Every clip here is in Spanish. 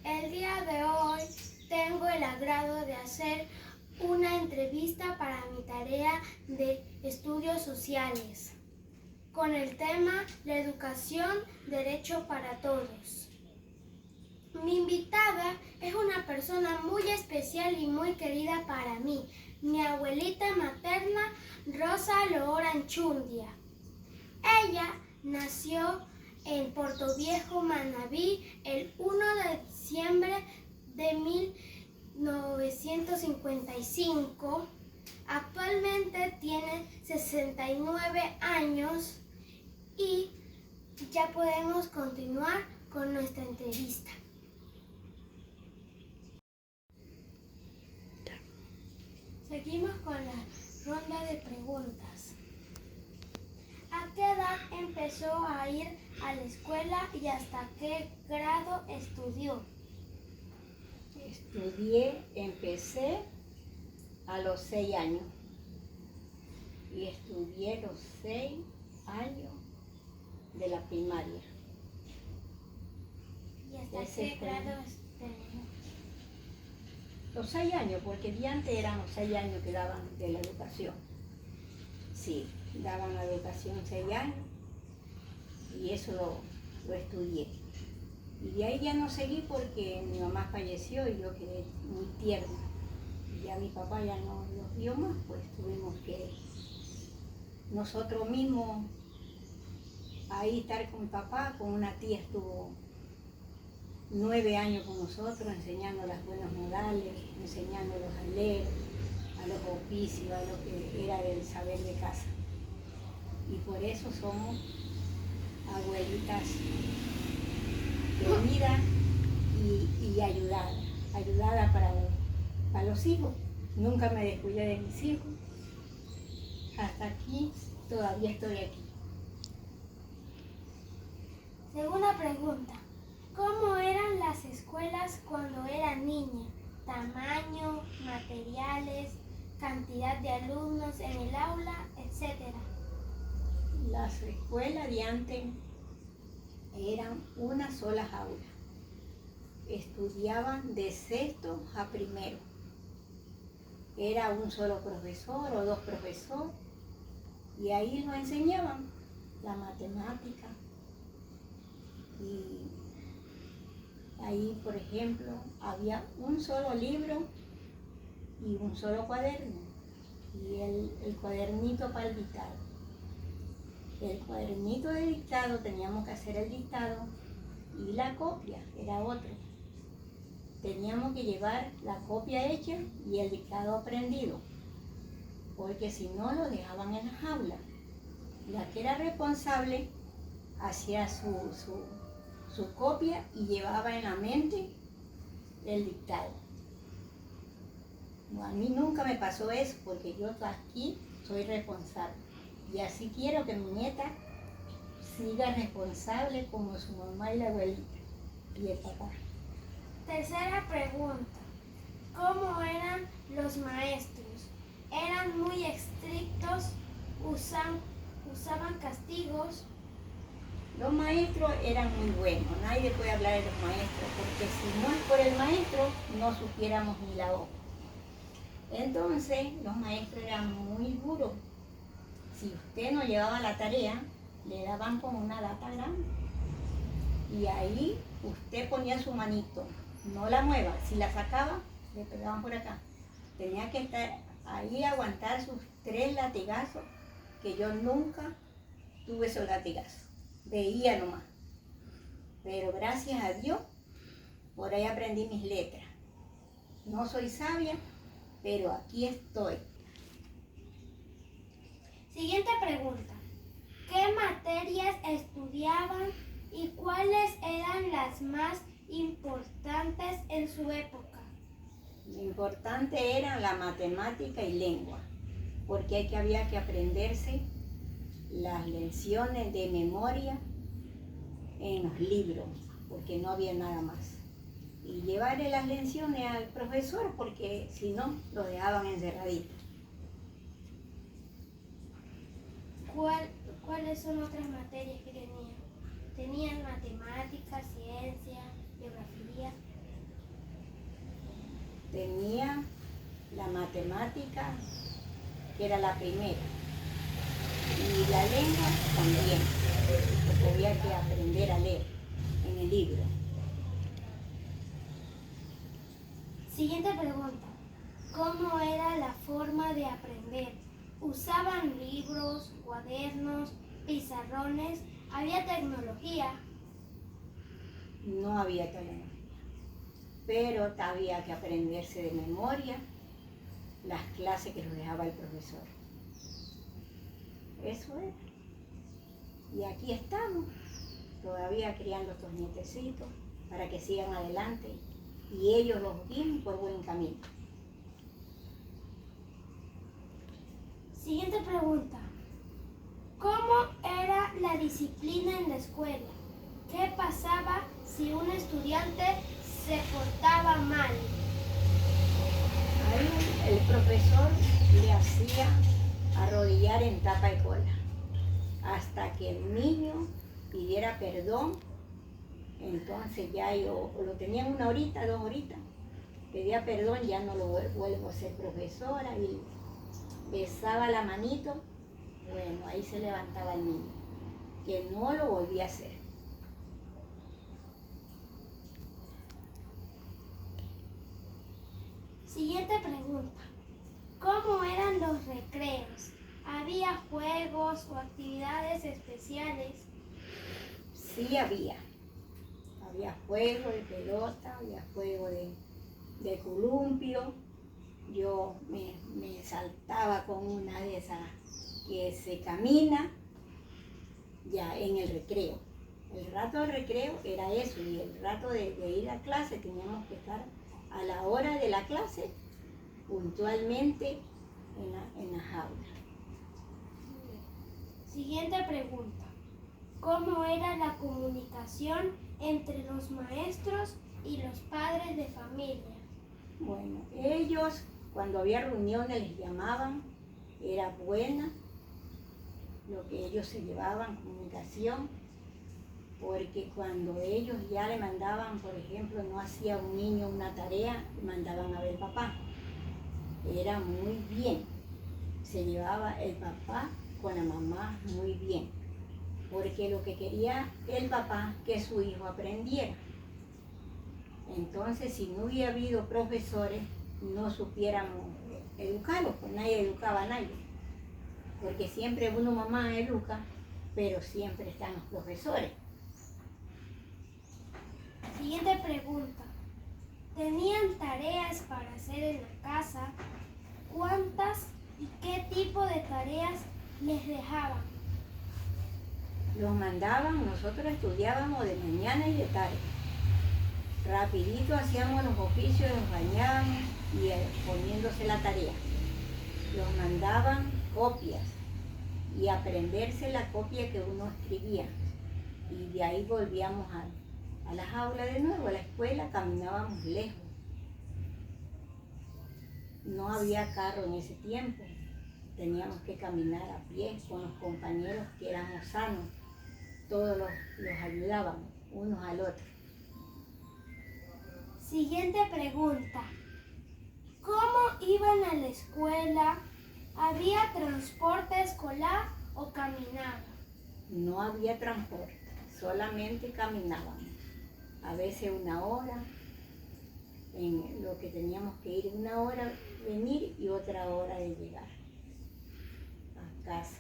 El día de hoy tengo el agrado de hacer una entrevista para mi tarea de estudios sociales con el tema La educación, derecho para todos. Mi invitada es una persona muy especial y muy querida para mí, mi abuelita materna Rosa Loora Anchundia. Ella nació en Portoviejo, Manabí, el 1 de diciembre de 1955. Actualmente tiene 69 años y ya podemos continuar con nuestra entrevista. Seguimos con la ronda de preguntas. ¿A qué edad empezó a ir a la escuela y hasta qué grado estudió? Empecé a los 6 años y estudié los 6 años de la primaria. ¿Y hasta qué grado terminó? Los 6 años, porque de antes eran los 6 años que daban de la educación. Sí, daban la educación 6 años y eso lo estudié. Y de ahí ya no seguí porque mi mamá falleció y yo quedé muy tierna. Y ya mi papá ya no los vio más, pues tuvimos que nosotros mismos ahí estar con mi papá. Con una tía estuvo 9 años con nosotros, enseñando los buenos modales, enseñándolos a leer, a los oficios, a lo que era del saber de casa. Y por eso somos abuelitas queridas y ayudadas para los hijos. Nunca me descuidé de mis hijos. Hasta aquí, todavía estoy aquí. Segunda pregunta. ¿Cómo eran las escuelas cuando era niña? Tamaño, materiales, cantidad de alumnos en el aula, etc. Las escuelas de antes eran una sola aula. Estudiaban de sexto a primero. Era un solo profesor o dos profesores y ahí nos enseñaban la matemática. Y ahí, por ejemplo, había un solo libro y un solo cuaderno y el cuadernito para el dictado. El cuadernito de dictado teníamos que hacer el dictado y la copia era otro. Teníamos que llevar la copia hecha y el dictado aprendido, porque si no lo dejaban en las aulas. La que era responsable hacía su copia y llevaba en la mente el dictado. No, a mí nunca me pasó eso porque yo aquí soy responsable y así quiero que mi nieta siga responsable como su mamá y la abuelita y el papá. Tercera pregunta. ¿Cómo eran los maestros? ¿Eran muy estrictos? ¿Usaban castigos? Los maestros eran muy buenos, nadie puede hablar de los maestros, porque si no es por el maestro, no supiéramos ni la obra. Entonces, los maestros eran muy duros. Si usted no llevaba la tarea, le daban con una lata grande. Y ahí usted ponía su manito, no la mueva. Si la sacaba, le pegaban por acá. Tenía que estar ahí, aguantar sus 3 latigazos, que yo nunca tuve esos latigazos. Veía nomás. Pero gracias a Dios, por ahí aprendí mis letras. No soy sabia, pero aquí estoy. Siguiente pregunta. ¿Qué materias estudiaban y cuáles eran las más importantes en su época? Lo importante era la matemática y lengua, porque había que aprenderse las lecciones de memoria en los libros, porque no había nada más. Y llevarle las lecciones al profesor, porque si no, lo dejaban encerradito. ¿Cuáles son otras materias que tenían? ¿Tenían matemáticas, ciencia, geografía? tenía la matemática, que era la primera, y la lengua también, porque había que aprender a leer en el libro. Siguiente pregunta. ¿Cómo era la forma de aprender? ¿Usaban libros, cuadernos, pizarrones? ¿Había tecnología? No había tecnología, pero había que aprenderse de memoria las clases que nos dejaba el profesor. Eso era. Y aquí estamos, todavía criando estos nietecitos para que sigan adelante y ellos los guíen por buen camino. Siguiente pregunta. ¿Cómo era la disciplina en la escuela? ¿Qué pasaba si un estudiante se portaba mal? Ahí el profesor le hacía arrodillar en tapa y cola hasta que el niño pidiera perdón. Entonces ya yo lo tenía 1 horita, 2 horitas, pedía perdón, ya no lo vuelvo a ser profesora, y besaba la manito. Bueno, ahí se levantaba el niño, que no lo volvía a hacer. Siguiente pregunta. ¿Cómo eran los recreos? ¿Había juegos o actividades especiales? Sí había. Había juego de pelota, había juego de columpio. Yo me saltaba con una de esas que se camina ya en el recreo. El rato del recreo era eso, y el rato de ir a clase teníamos que estar a la hora de la clase puntualmente en la jaula. Siguiente pregunta. ¿Cómo era la comunicación entre los maestros y los padres de familia? Bueno, ellos cuando había reuniones les llamaban, era buena lo que ellos se llevaban, comunicación, porque cuando ellos ya le mandaban, por ejemplo, no hacía un niño una tarea, mandaban a ver al papá. Era muy bien, se llevaba el papá con la mamá muy bien, porque lo que quería el papá que su hijo aprendiera. Entonces, si no hubiera habido profesores, no supiéramos educarlos, pues nadie educaba a nadie, porque siempre uno mamá educa, pero siempre están los profesores. Siguiente pregunta. ¿Tenían tareas para hacer en la casa? ¿Cuántas y qué tipo de tareas les dejaban? Los mandaban, nosotros estudiábamos de mañana y de tarde. Rapidito hacíamos los oficios, nos bañábamos y poniéndose la tarea. Los mandaban copias y aprenderse la copia que uno escribía. Y de ahí volvíamos a la jaula de nuevo, a la escuela, caminábamos lejos. No había carro en ese tiempo, teníamos que caminar a pie con los compañeros que éramos sanos. Todos los ayudábamos, unos al otro. Siguiente pregunta. ¿Cómo iban a la escuela? ¿Había transporte escolar o caminaban? No había transporte, solamente caminábamos. A veces 1 hora, en lo que teníamos que ir 1 hora, venir y otra hora de llegar a casa.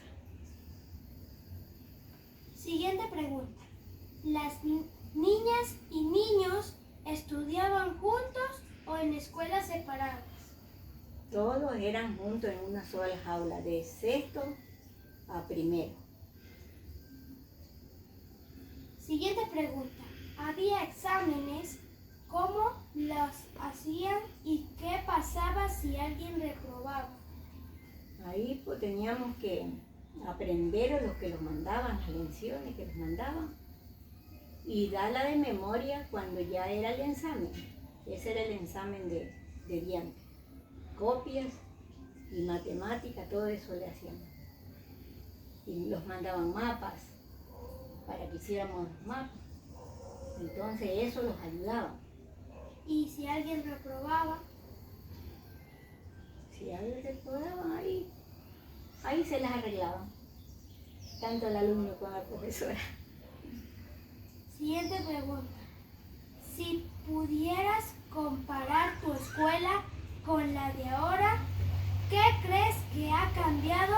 Siguiente pregunta. ¿Las niñas y niños estudiaban juntos o en escuelas separadas? Todos eran juntos en una sola jaula, de sexto a primero. Siguiente pregunta. ¿Había exámenes? ¿Cómo los hacían y qué pasaba si alguien reprobaba? Ahí pues teníamos que aprender a los que los mandaban, las lecciones que los mandaban, y darla de memoria cuando ya era el examen. Ese era el examen de diante. Copias y matemáticas, todo eso le hacían. Y los mandaban mapas para que hiciéramos los mapas. Entonces eso los ayudaba. ¿Y si alguien reprobaba? Si algo se cobraban ahí se las arreglaban. Tanto el alumno como la profesora. Siguiente pregunta. Si pudieras comparar tu escuela con la de ahora, ¿qué crees que ha cambiado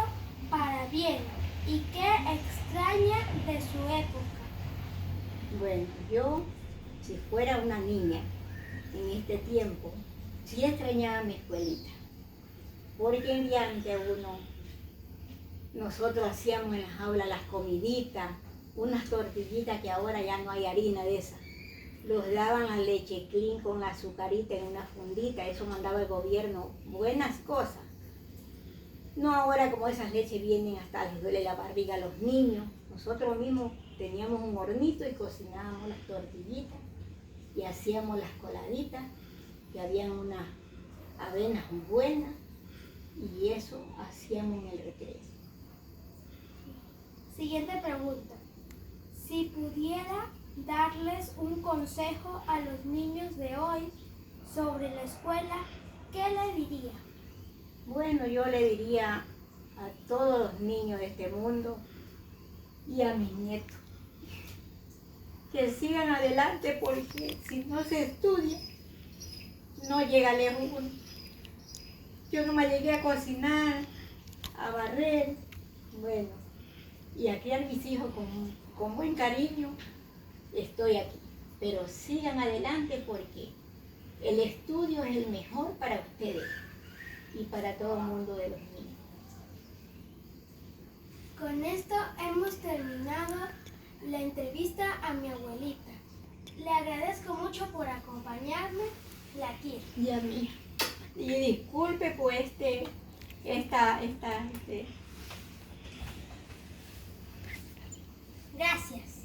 para bien y qué extraña de su época? Bueno, yo, si fuera una niña en este tiempo, sí extrañaba mi escuelita. Porque en diante nosotros hacíamos en las aulas las comiditas, unas tortillitas que ahora ya no hay harina de esas. Los daban la leche clean con la azucarita en una fundita, eso mandaba el gobierno, buenas cosas. No ahora como esas leches vienen hasta les duele la barriga a los niños. Nosotros mismos teníamos un hornito y cocinábamos las tortillitas y hacíamos las coladitas, que habían unas avenas buenas y eso hacíamos en el recreo. Siguiente pregunta. Si pudiera darles un consejo a los niños de hoy sobre la escuela, ¿qué le diría? Bueno, yo le diría a todos los niños de este mundo y a mis nietos que sigan adelante porque si no se estudia, no llega lejos uno. Yo no me llegué a cocinar, a barrer, bueno, y a criar mis hijos con buen cariño, estoy aquí. Pero sigan adelante porque el estudio es el mejor para ustedes y para todo el mundo de los niños. Con esto hemos terminado la entrevista a mi abuelita. Le agradezco mucho por acompañarme, la quiero. Y a mí. Y disculpe pues Gracias.